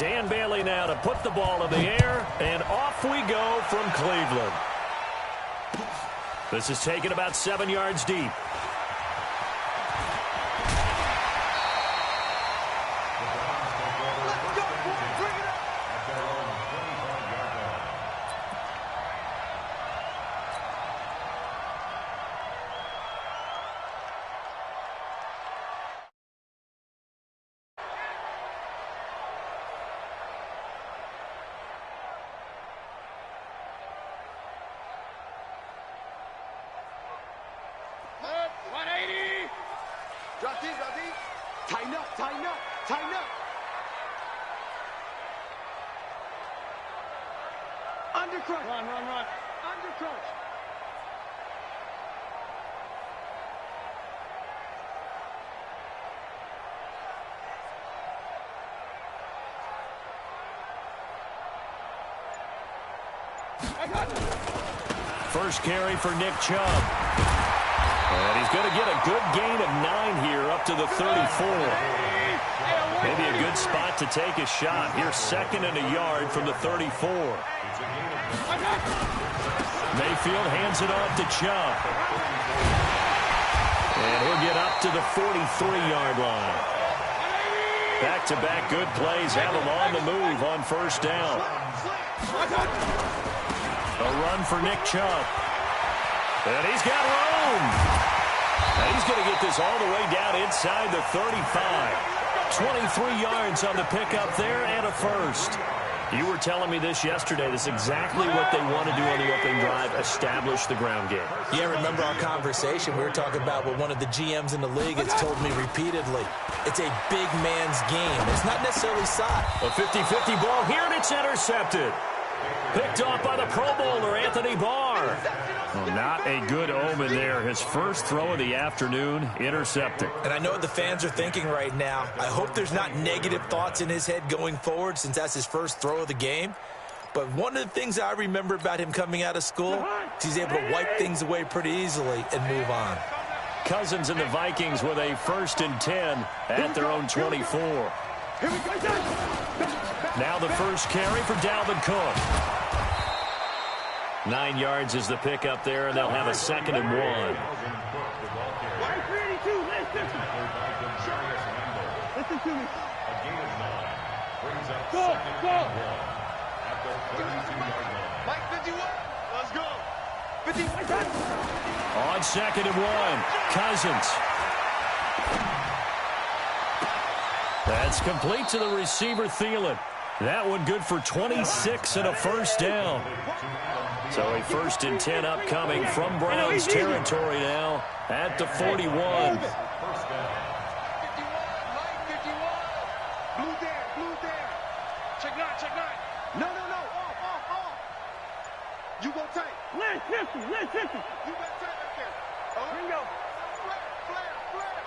Dan Bailey now to put the ball in the air, and off we go from Cleveland. This is taken about 7 yards deep. Drop deep, drop deep. Tighten up, tighten up, tighten up. Under crunch. Run, run, run. Under crunch. First carry for Nick Chubb. And he's going to get a good gain of 9 here up to the 34. Maybe a good spot to take a shot. Here's 2nd and a yard from the 34. Mayfield hands it off to Chubb. And he'll get up to the 43-yard line. Back-to-back good plays have him on the move on first down. A run for Nick Chubb. And he's got room. And he's going to get this all the way down inside the 35. 23 yards on the pickup there and a first. You were telling me this yesterday. This is exactly what they want to do on the opening drive, establish the ground game. Yeah, remember our conversation. We were talking about what one of the GMs in the league has told me repeatedly. It's a big man's game. It's not necessarily size. A 50-50 ball here, and it's intercepted. Picked off by the Pro Bowler, Anthony Barr. Well, not a good omen there. His first throw of the afternoon, intercepted. And I know what the fans are thinking right now. I hope there's not negative thoughts in his head going forward since that's his first throw of the game. But one of the things I remember about him coming out of school is he's able to wipe things away pretty easily and move on. Cousins and the Vikings with a 1st and 10 at their own 24. Now the first carry for Dalvin Cook. 9 yards is the pickup there, and they'll have a 2nd and 1. Listen to me. Go, go. Mike, 51. Let's go. 51. On 2nd and 1, Cousins. That's complete to the receiver, Thielen. That one good for 26 and a first down. So a 1st and 10 upcoming from Browns territory now at the 41. 51, Mike, 51. Blue there, blue there. Check 9, check 9. No, no, no. Off. You go tight. Let's hit him. You got tight right there. Oh, bingo. Flare.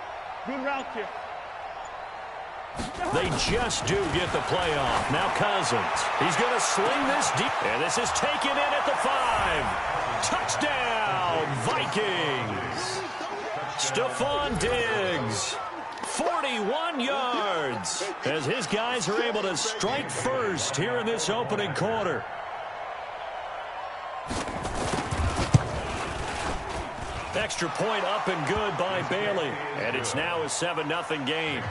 Good route here. They just do get the playoff. Now Cousins. He's going to sling this deep. And this is taken in at the 5. Touchdown, Vikings. Stephon Diggs. 41 yards. As his guys are able to strike first here in this opening quarter. Extra point up and good by Bailey. And it's now a 7-0 game.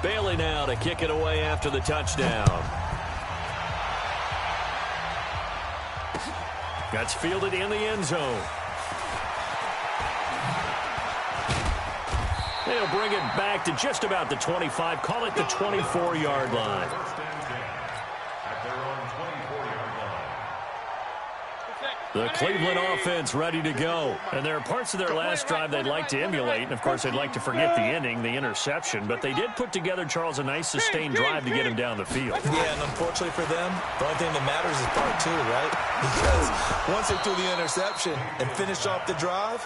Bailey now to kick it away after the touchdown. That's fielded in the end zone. They'll bring it back to just about the 25. Call it the 24-yard line. The Cleveland offense ready to go. And there are parts of their last drive they'd like to emulate. And, of course, they'd like to forget the ending, the interception. But they did put together, Charles, a nice sustained drive to get him down the field. Yeah, and unfortunately for them, the only thing that matters is part 2, right? Because once they threw the interception and finished off the drive,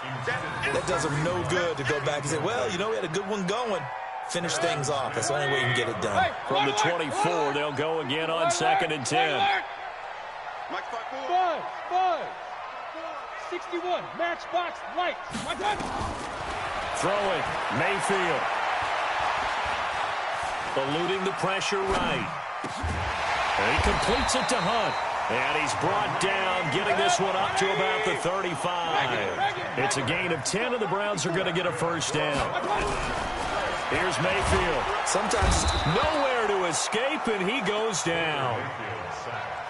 that does them no good to go back and say, well, you know, we had a good one going. finish things off. That's the only way you can get it done. From the 24, they'll go again on 2nd and 10. 61, matchbox, light. Throwing, Mayfield. Eluding the pressure right. And he completes it to Hunt. And he's brought down, getting this one up to about the 35. It's a gain of 10, and the Browns are going to get a first down. Here's Mayfield. Sometimes nowhere to escape, and he goes down.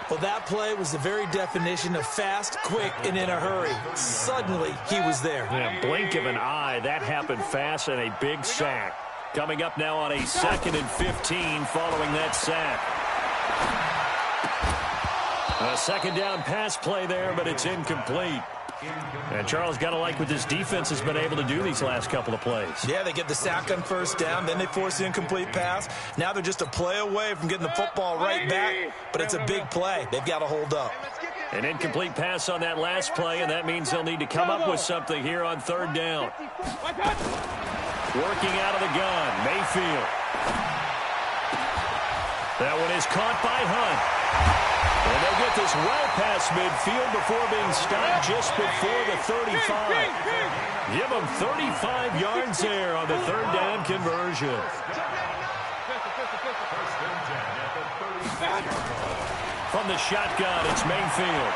Well, that play was the very definition of fast, quick, and in a hurry. Suddenly, he was there. Yeah, blink of an eye. That happened fast, and a big sack. Coming up now on a 2nd and 15 following that sack. A second down pass play there, but it's incomplete. And Charles, got to like what this defense has been able to do these last couple of plays. Yeah, they get the sack on first down, then they force the incomplete pass. Now they're just a play away from getting the football right back, but it's a big play. They've got to hold up. An incomplete pass on that last play, and that means they'll need to come up with something here on 3rd down. Working out of the gun, Mayfield. That one is caught by Hunt. And they'll get this well past midfield before being stopped just before the 35. Give them 35 yards there on the 3rd down conversion. From the shotgun, it's Mayfield.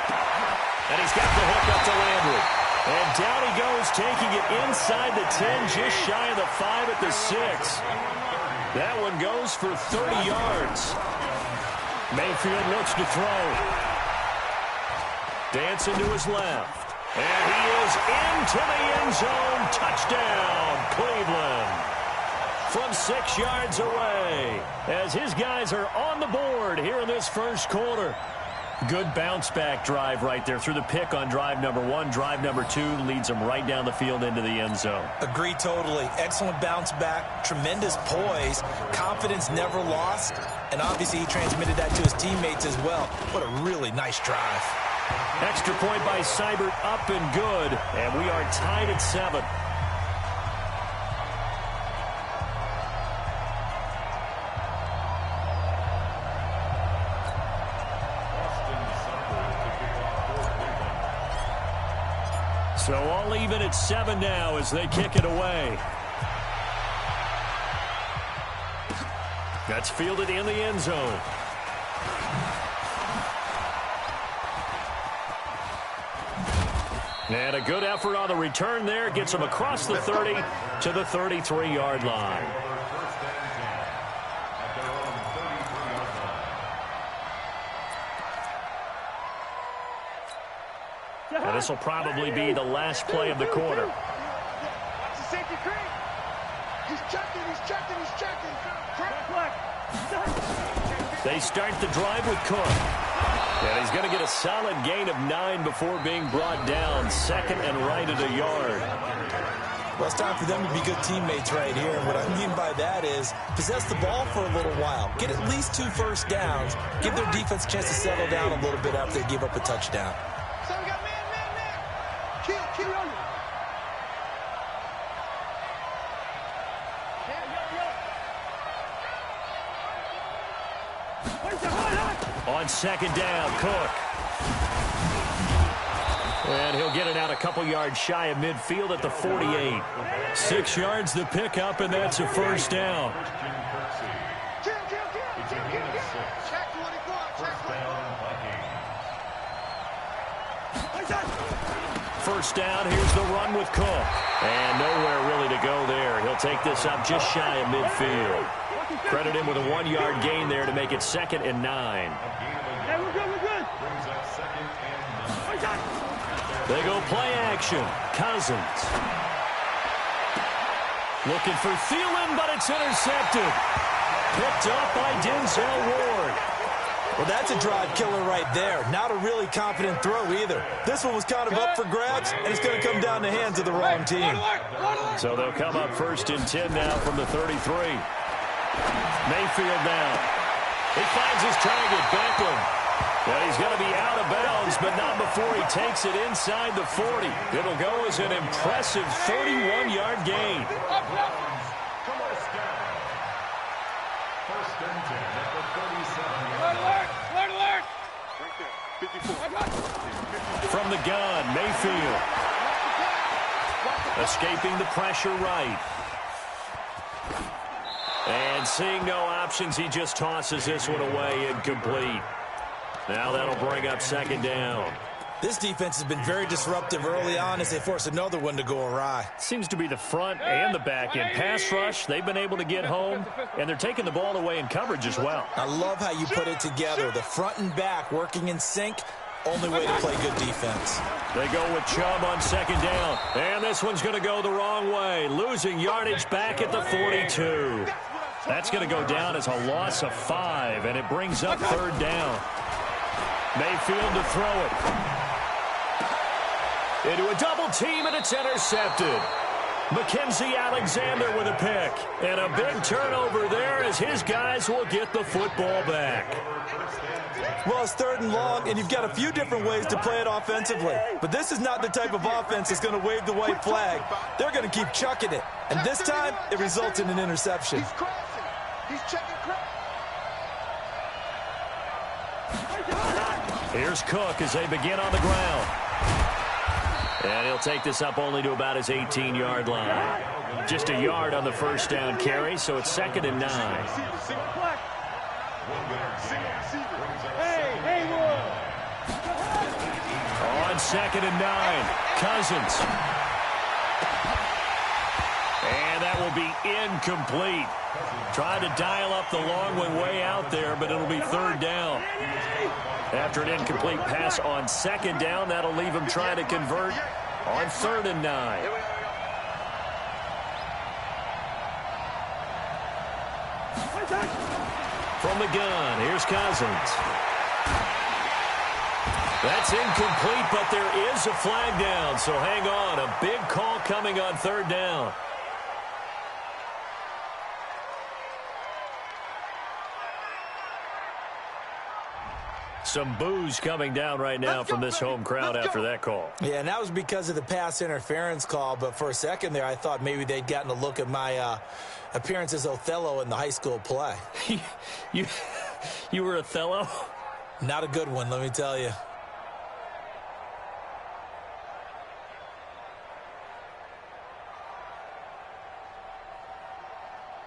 And he's got the hook up to Landry. And down he goes, taking it inside the 10, just shy of the 5 at the 6. That one goes for 30 yards. Mayfield looks to throw. Dancing to his left. And he is into the end zone. Touchdown, Cleveland. From 6 yards away, as his guys are on the board here in this first quarter. Good bounce-back drive right there through the pick on drive number 1. Drive number 2 leads them right down the field into the end zone. Agree totally. Excellent bounce-back, tremendous poise, confidence never lost, and obviously he transmitted that to his teammates as well. What a really nice drive. Extra point by Seibert, up and good, and we are tied at 7. So all even at 7 now as they kick it away. That's fielded in the end zone. And a good effort on the return there. Gets him across the 30 to the 33-yard line. And this will probably be the last play of the quarter. They start the drive with Cook. And he's going to get a solid gain of 9 before being brought down. 2nd and right at a yard. Well, it's time for them to be good teammates right here. And what I mean by that is possess the ball for a little while. Get at least 2 first downs. Give their defense a chance to settle down a little bit after they give up a touchdown. On 2nd down, Cook. And he'll get it out a couple yards shy of midfield at the 48. 6 yards the pickup, and that's a first down. First down, here's the run with Cook. And nowhere really to go there. He'll take this up just shy of midfield. Credit him with a 1-yard gain there to make it 2nd and 9. Hey, we're good, we're good. They go play action. Cousins. Looking for Thielen, but it's intercepted. Picked up by Denzel Ward. Well, that's a drive killer right there. Not a really confident throw either. This one was kind of up for grabs, and it's going to come down the hands of the wrong team. So they'll come up 1st and 10 now from the 33. Mayfield now. He finds his target, Beckham. Well, he's going to be out of bounds, but not before he takes it inside the 40. It'll go as an impressive 31-yard gain. First and 10 at the 37-yard line. Alert! Right there, 54. From the gun, Mayfield. Escaping the pressure right. And seeing no options, he just tosses this one away, incomplete. Now that'll bring up second down. This defense has been very disruptive early on as they force another one to go awry. Seems to be the front and the back end. Pass rush, they've been able to get home, and they're taking the ball away in coverage as well. I love how you put it together. The front and back working in sync. Only way to play good defense. They go with Chubb on second down. And this one's going to go the wrong way. Losing yardage back at the 42. That's going to go down as a loss of 5, and it brings up third down. Mayfield to throw it. Into a double team, and it's intercepted. Mackenzie Alexander with a pick. And a big turnover there as his guys will get the football back. Well, it's third and long, and you've got a few different ways to play it offensively. But this is not the type of offense that's going to wave the white flag. They're going to keep chucking it. And this time, it results in an interception. He's crashing. He's checking crash. Here's Cook as they begin on the ground. And he'll take this up only to about his 18-yard line. Just a yard on the first down carry, so it's second and 9. On second and 9, Cousins. And that will be incomplete. Trying to dial up the long one way out there, but it'll be third down. After an incomplete pass on second down, that'll leave him trying to convert on third and 9. From the gun, here's Cousins. That's incomplete, but there is a flag down, so hang on. A big call coming on third down. Some boos coming down right now from this home crowd after that call. Yeah, and that was because of the pass interference call, but for a second there, I thought maybe they'd gotten a look at my appearance as Othello in the high school play. You were Othello? Not a good one, let me tell you.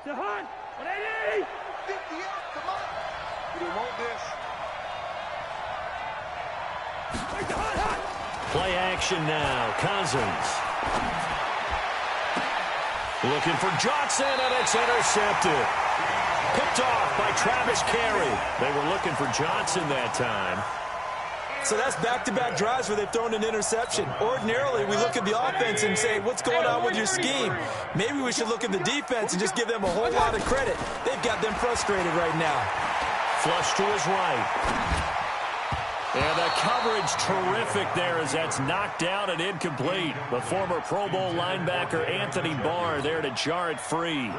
What I need? 58, come on. We don't want this. Play action now. Cousins. Looking for Johnson, and it's intercepted. Picked off by Travis Khiry. They were looking for Johnson that time. So that's back-to-back drives where they've thrown an interception. Ordinarily, we look at the offense and say, what's going on with your scheme? Maybe we should look at the defense and just give them a whole lot of credit. They've got them frustrated right now. Flush to his right. And the coverage terrific there as that's knocked down and incomplete. The former Pro Bowl linebacker Anthony Barr there to jar it free.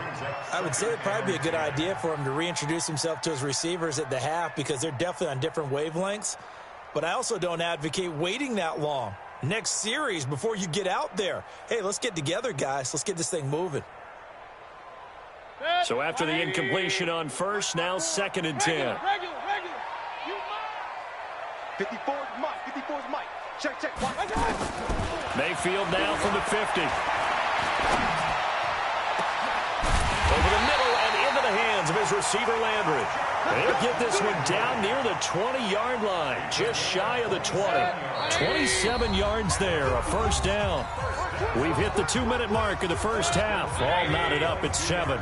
I would say it'd probably be a good idea for him to reintroduce himself to his receivers at the half because they're definitely on different wavelengths. But I also don't advocate waiting that long. Next series before you get out there. Hey, let's get together, guys. Let's get this thing moving. So after the incompletion on first, now second and 10. 54 is Mike. 54 is Mike. Check. Mayfield now from the 50. Over the middle and into the hands of his receiver, Landry. They'll get this one down near the 20-yard line, just shy of the 20. 27 yards there, a first down. We've hit the 2-minute mark of the first half. All knotted up at 7.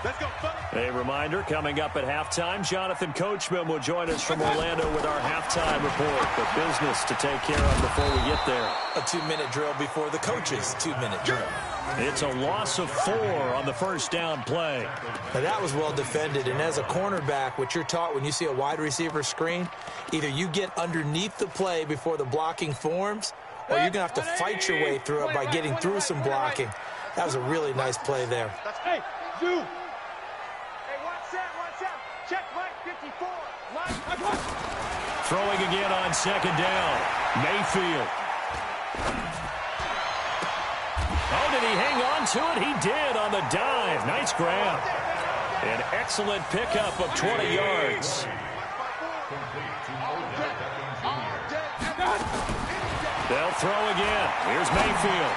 Let's go, A reminder, coming up at halftime, Jonathan Coachman will join us from Orlando with our halftime report. But business to take care of before we get there. A 2-minute drill before the coach's 2-minute drill. It's a loss of 4 on the first down play. Now that was well defended, and as a cornerback, what you're taught when you see a wide receiver screen, either you get underneath the play before the blocking forms, or you're going to have to fight your way through it by getting through some blocking. That was a really nice play there. Hey, you. Hey, watch out. Check Mike, 54. Mike. Throwing again on second down. Mayfield. Oh, did he hang on to it? He did on the dive. Nice grab. An excellent pickup of 20 yards. They'll throw again. Here's Mayfield.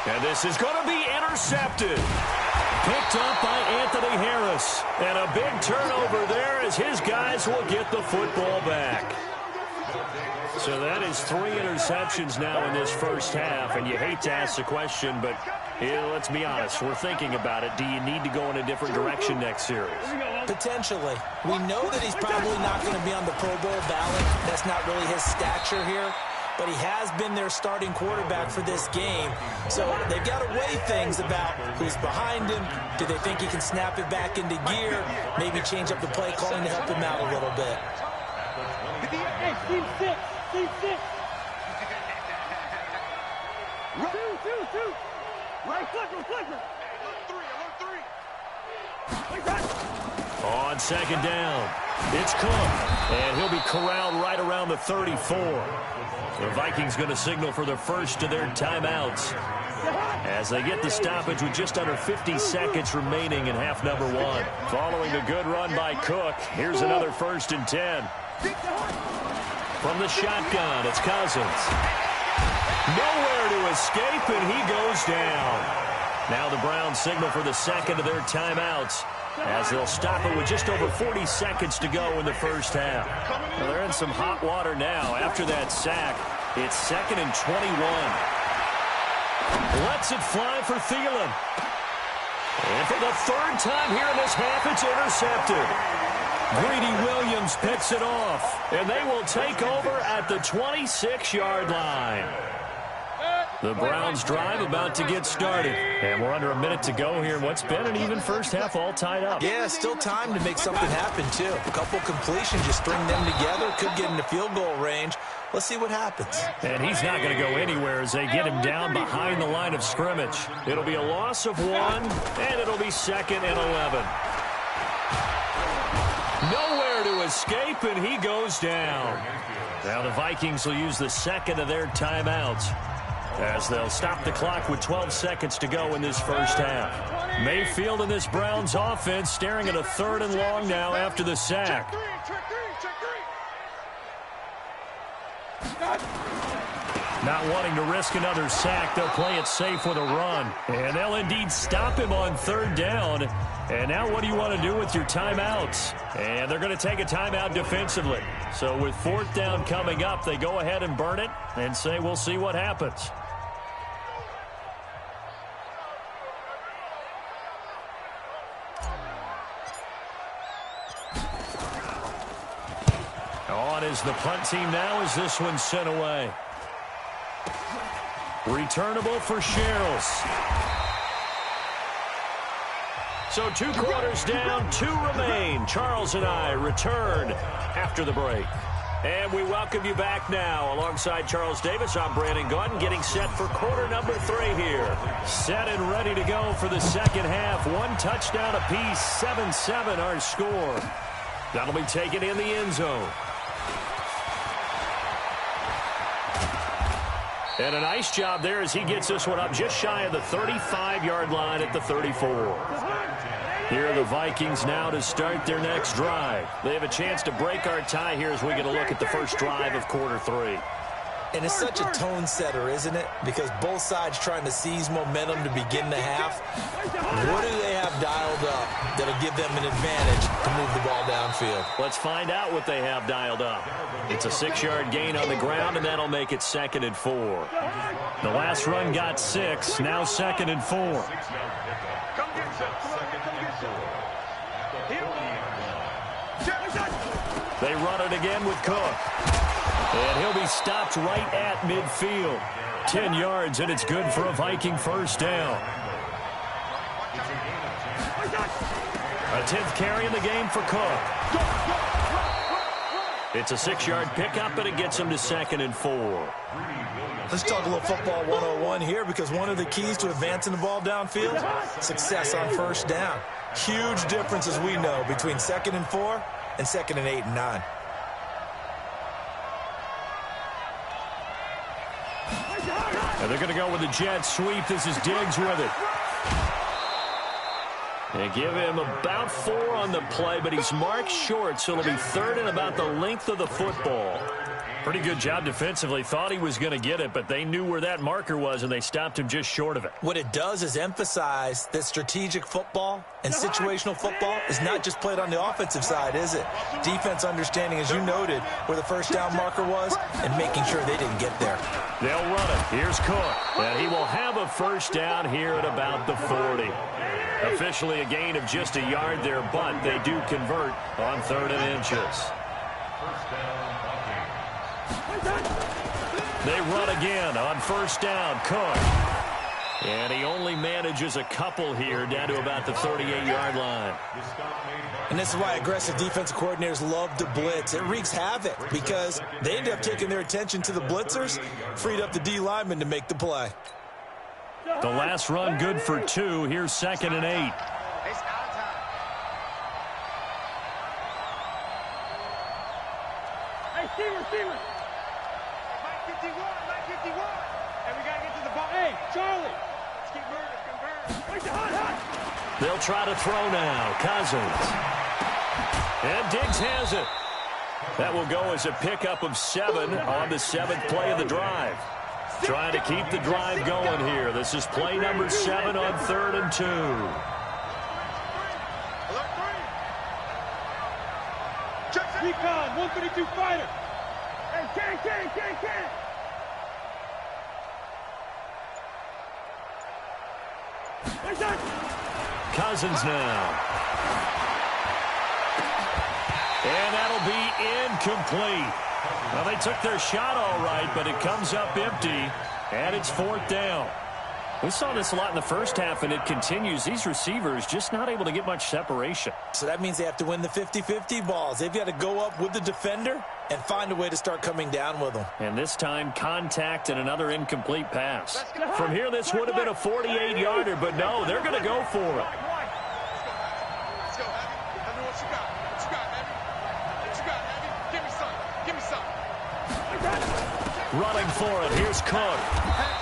And this is going to be intercepted. Picked up by Anthony Harris. And a big turnover there as his guys will get the football back. So that is 3 interceptions now in this first half. And you hate to ask the question, but let's be honest. We're thinking about it. Do you need to go in a different direction next series? Potentially. We know that he's probably not going to be on the Pro Bowl ballot. That's not really his stature here. But he has been their starting quarterback for this game. So they've got to weigh things about who's behind him. Do they think he can snap it back into gear? Maybe change up the play calling to help him out a little bit. Team 6. Team 6. Two. Right flicker. On second down, it's Cook. And he'll be corralled right around the 34. The Vikings going to signal for the first of their timeouts as they get the stoppage with just under 50 seconds remaining in half number 1. Following a good run by Cook, here's another 1st and 10. From the shotgun, it's Cousins. Nowhere to escape, and he goes down. Now the Browns signal for the second of their timeouts as they'll stop it with just over 40 seconds to go in the first half. Well, they're in some hot water now after that sack. It's 2nd and 21. Lets it fly for Thielen. And for the 3rd time here in this half, it's intercepted. Greedy Williams picks it off, and they will take over at the 26-yard line. The Browns drive about to get started. And we're under a minute to go here in what's been an even first half all tied up. Yeah, still time to make something happen, too. A couple completions, just string them together. Could get into field goal range. Let's see what happens. And he's not going to go anywhere as they get him down behind the line of scrimmage. It'll be a loss of 1, and it'll be 2nd and 11. Nowhere to escape, and he goes down. Now the Vikings will use the second of their timeouts as they'll stop the clock with 12 seconds to go in this first half. Mayfield and this Browns offense staring at a 3rd and long now after the sack. Not wanting to risk another sack, they'll play it safe with a run. And they'll indeed stop him on 3rd down. And now what do you want to do with your timeouts? And they're going to take a timeout defensively. So with 4th down coming up, they go ahead and burn it and say we'll see what happens. On is the punt team now as this one's sent away. Returnable for Sherrills. So 2 quarters down, 2 remain. Charles and I return after the break. And we welcome you back now. Alongside Charles Davis, I'm Brandon Gaudin, getting set for quarter number 3 here. Set and ready to go for the second half. 1 touchdown apiece, 7-7 our score. That'll be taken in the end zone. And a nice job there as he gets this one up just shy of the 35-yard line at the 34. Here are the Vikings now to start their next drive. They have a chance to break our tie here as we get a look at the first drive of quarter 3. And it's such a tone setter, isn't it? Because both sides trying to seize momentum to begin the half. What do they have dialed up that'll give them an advantage to move the ball downfield? Let's find out what they have dialed up. It's a 6-yard gain on the ground, and that'll make it 2nd and 4. The last run got 6, now 2nd and 4. They run it again with Cook. And he'll be stopped right at midfield. 10 yards, and it's good for a Viking first down. A 10th carry in the game for Cook. It's a 6-yard pickup, and it gets him to 2nd and 4. Let's talk a little football 101 here, because one of the keys to advancing the ball downfield, success on first down. Huge difference, as we know, between 2nd and 4 and 2nd and 8 and 9. And they're going to go with a jet sweep. This is Diggs with it. They give him about 4 on the play, but he's marked short, so it'll be 3rd and about the length of the football. Pretty good job defensively. Thought he was going to get it, but they knew where that marker was, and they stopped him just short of it. What it does is emphasize that strategic football and situational football is not just played on the offensive side, is it? Defense understanding, as you noted, where the first down marker was and making sure they didn't get there. They'll run it. Here's Cook, and he will have a first down here at about the 40. Officially a gain of just a yard there, but they do convert on 3rd and inches. They run again on first down. Cook. And he only manages a couple here down to about the 38-yard line. And this is why aggressive defensive coordinators love to blitz. It wreaks havoc because they end up taking their attention to the blitzers, freed up the D lineman to make the play. The last run good for 2. Here's 2nd and 8. It's our time. Hey, receiver. Mike 51. And we got to get to the ball. Hey, Charlie. Let's keep moving. Convert. Hot. They'll try to throw now. Cousins. And Diggs has it. That will go as a pickup of 7 on the 7th play of the drive. Trying to keep the drive going here. This is play number 7 on 3rd and 2. Recon, 152 fighter. Hey, can. Cousins now. And that'll be incomplete. Well, they took their shot all right, but it comes up empty, and it's 4th down. We saw this a lot in the first half, and it continues. These receivers just not able to get much separation. So that means they have to win the 50-50 balls. They've got to go up with the defender and find a way to start coming down with them. And this time, contact and another incomplete pass. From here, this would have been a 48-yarder, but no, they're going to go for it. Let's go, Abby. Tell me what you got. What you got, Abby? What you got, Abby? Give me some. Running for it. Here's Cook.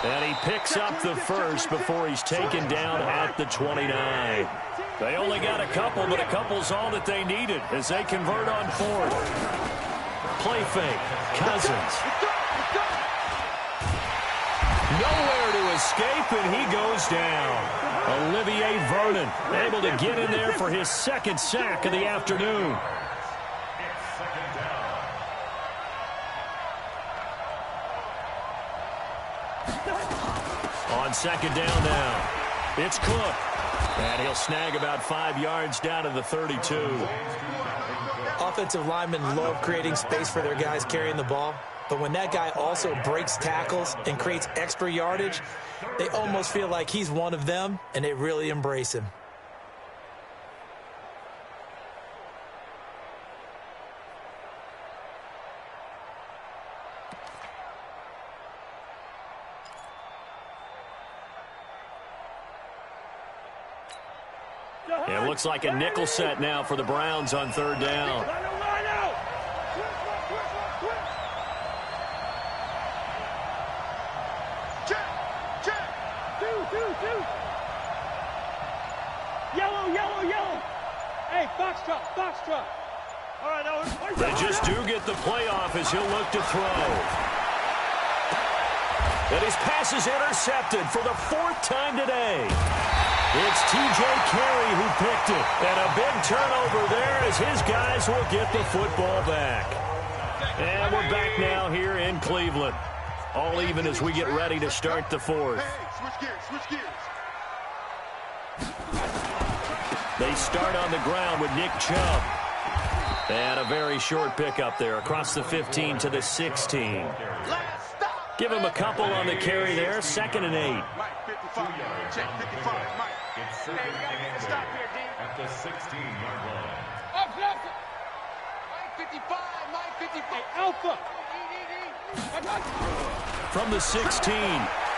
And he picks up the first before he's taken down at the 29. They only got a couple, but a couple's all that they needed as they convert on 4th. Play fake. Cousins. Nowhere to escape, and he goes down. Olivier Vernon able to get in there for his 2nd sack of the afternoon. On 2nd down now, it's Cook. And he'll snag about 5 yards down to the 32. Offensive linemen love creating space for their guys carrying the ball. But when that guy also breaks tackles and creates extra yardage, they almost feel like he's one of them, and they really embrace him. It looks like a nickel set now for the Browns on 3rd down. Yellow. Hey, Foxtrot. All right, They just do get the playoff as he'll look to throw. And his pass is intercepted for the 4th time today. It's TJ Khiry who picked it. And a big turnover there as his guys will get the football back. And we're back now here in Cleveland. All even as we get ready to start the 4th. Switch gears. They start on the ground with Nick Chubb. And a very short pickup there across the 15 to the 16. Give him a couple on the carry there. 2nd and 8. Mike, 55. Check 55. Mike. It's 2nd and 8 at the 16-yard line. Mike 55. Mike 55. Hey, Alpha. From the 16,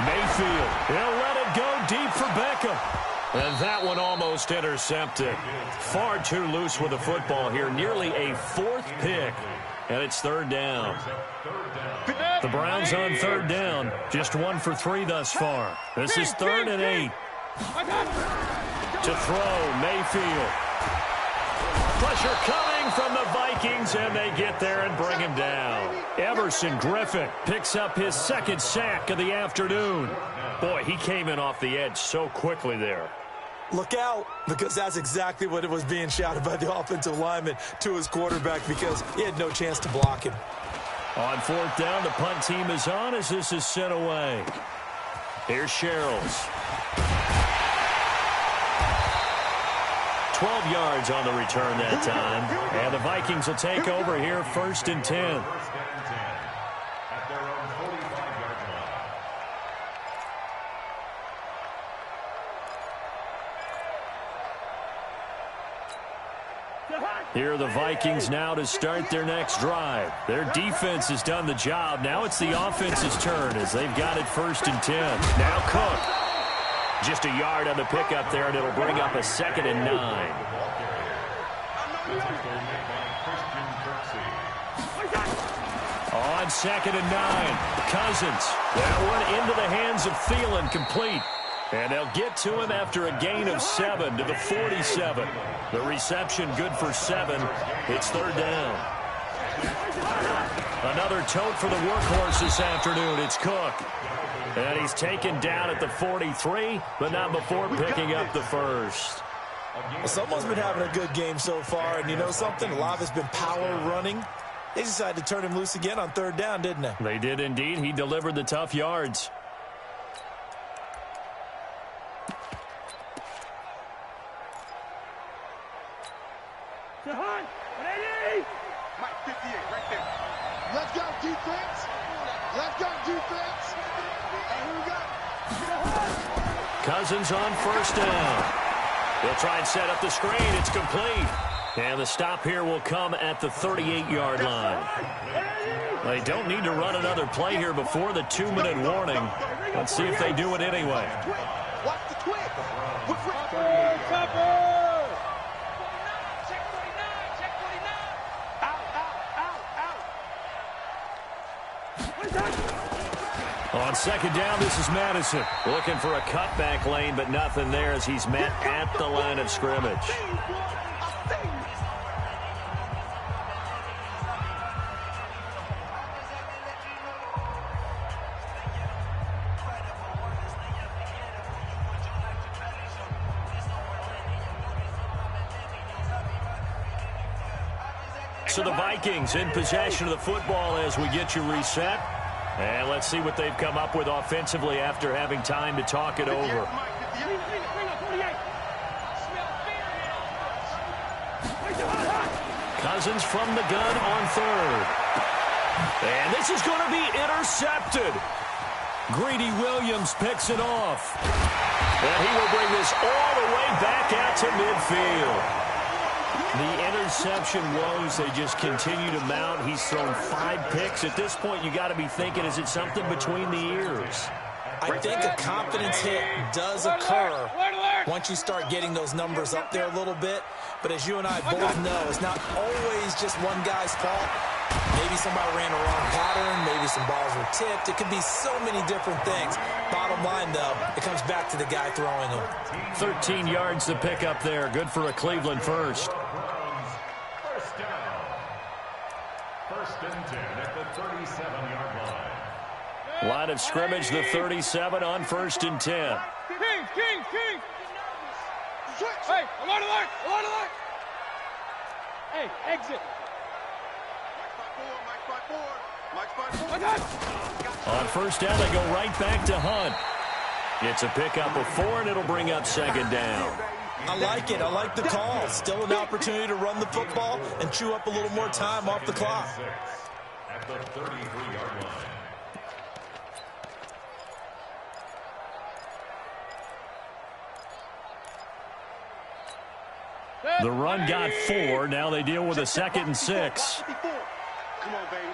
Mayfield. He'll let it go deep for Beckham. And that one almost intercepted. Far too loose with the football here. Nearly a 4th pick. And it's 3rd down. The Browns on 3rd down. Just 1 for 3 thus far. This is 3rd and 8. To throw, Mayfield. Pressure coming from the Vikings, and they get there and bring him down. Everson Griffin picks up his second sack of the afternoon. Boy, he came in off the edge so quickly there. Look out, because that's exactly what it was being shouted by the offensive lineman to his quarterback, because he had no chance to block him. On fourth down, the punt team is on as this is sent away. Here's Sherrills. 12 yards on the return that time. And the Vikings will take over here, 1st and 10. Here are the Vikings now to start their next drive. Their defense has done the job. Now it's the offense's turn as they've got it 1st and 10. Now Cook. Just a yard on the pickup there, and it'll bring up a 2nd and 9. On 2nd and 9, Cousins. That one into the hands of Thielen, complete. And they'll get to him after a gain of 7 to the 47. The reception good for 7. It's 3rd down. Another tote for the workhorse this afternoon. It's Cook. And he's taken down at the 43, but not before picking up the first. Well, someone's been having a good game so far, and you know something? A lot has been power running. They decided to turn him loose again on 3rd down, didn't they? They did indeed. He delivered the tough yards. Mike 58 right there. Let's go, defense. Let's go, defense. And who we got? Cousins on 1st down. They'll try and set up the screen. It's complete. And the stop here will come at the 38-yard line. They don't need to run another play here before the 2-minute warning. Let's see if they do it anyway. Watch the twig. On 2nd down, this is Madison. Looking for a cutback lane, but nothing there as he's met at the line of scrimmage. So the Vikings in possession of the football as we get you reset. And let's see what they've come up with offensively after having time to talk it over. Cousins from the gun on 3rd. And this is going to be intercepted. Greedy Williams picks it off. And he will bring this all the way back out to midfield. The interception woes, they just continue to mount. He's thrown 5 picks. At this point, you got to be thinking, is it something between the ears? I think a confidence hit does occur once you start getting those numbers up there a little bit. But as you and I both know, it's not always just one guy's fault. Maybe somebody ran a wrong pattern. Maybe some balls were tipped. It could be so many different things. Bottom line, though, it comes back to the guy throwing them. 13 yards to pick up there. Good for a Cleveland first. 1st and 10 at the 37-yard line. Line of scrimmage, the 37 on 1st and 10. King. Hey, alert. Hey, exit. Mike 5-4. On 1st down, they go right back to Hunt. It's a pickup of 4, and it'll bring up 2nd down. I like it. I like the call. Still an opportunity to run the football and chew up a little more time off the clock. At the 33-yard line. The run got 4. Now they deal with a 2nd and 6. Come on, baby.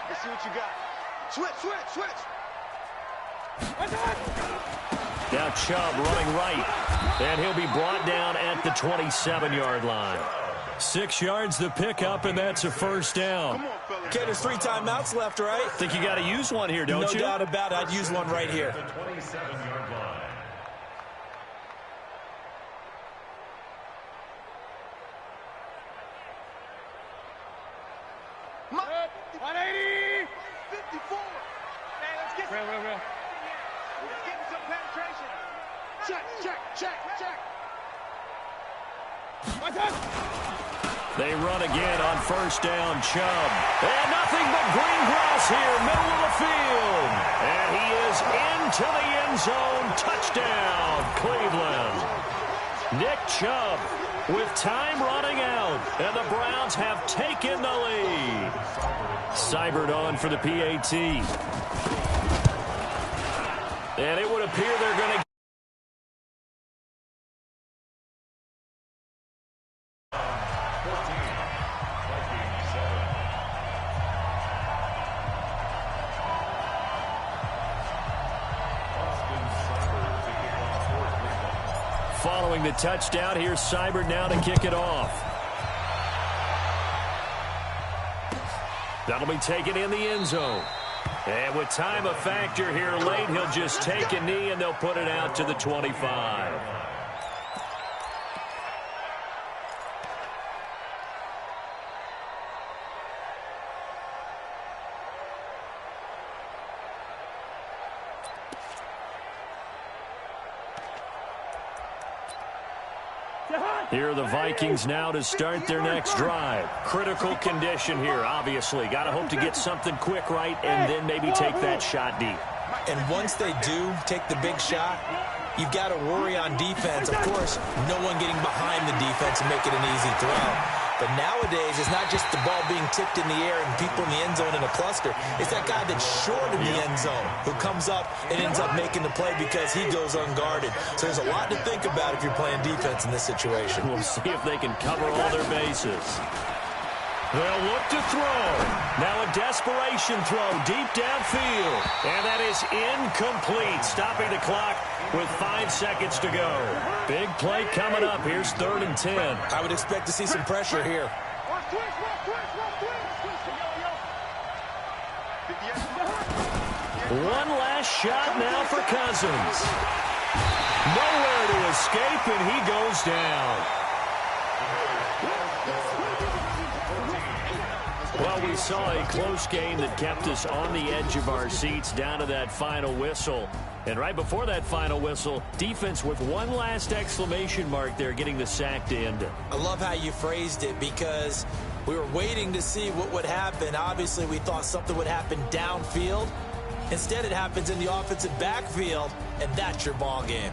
Let's see what you got. Switch. Now Chubb running right. And he'll be brought down at the 27-yard line. 6 yards to pick up, and that's a 1st down. Okay, there's 3 timeouts left, right? Think you got to use one here, don't you? No doubt about it. I'd use one right here. The 27-yard line. 180. 54. Hey, let's get Let's get some penetration. Check. They run again on first down, Chubb. And nothing but green grass here, middle of the field. And he is into the end zone. Touchdown, Cleveland. Nick Chubb with time running out. And the Browns have taken the lead. Seibert on for the PAT. And it would appear they're going to... Following the touchdown, here's Seibert now to kick it off. That'll be taken in the end zone. And with time a factor here late, he'll just take a knee and they'll put it out to the 25. Here are the Vikings now to start their next drive. Critical condition here, obviously. Got to hope to get something quick right and then maybe take that shot deep. And once they do take the big shot, you've got to worry on defense. Of course, no one getting behind the defense and make it an easy throw. But nowadays, it's not just the ball being tipped in the air and people in the end zone in a cluster. It's that guy that's short in the end zone who comes up and ends up making the play because he goes unguarded. So there's a lot to think about if you're playing defense in this situation. We'll see if they can cover all their bases. They'll look to throw. Now a desperation throw deep downfield. And that is incomplete, stopping the clock with 5 seconds to go. Big play coming up. Here's 3rd and 10. I would expect to see some pressure here. One last shot now for Cousins. Nowhere to escape, and he goes down. Well, we saw a close game that kept us on the edge of our seats down to that final whistle. And right before that final whistle, defense with one last exclamation mark there, getting the sack to end it. I love how you phrased it because we were waiting to see what would happen. Obviously, we thought something would happen downfield. Instead, it happens in the offensive backfield, and that's your ball game.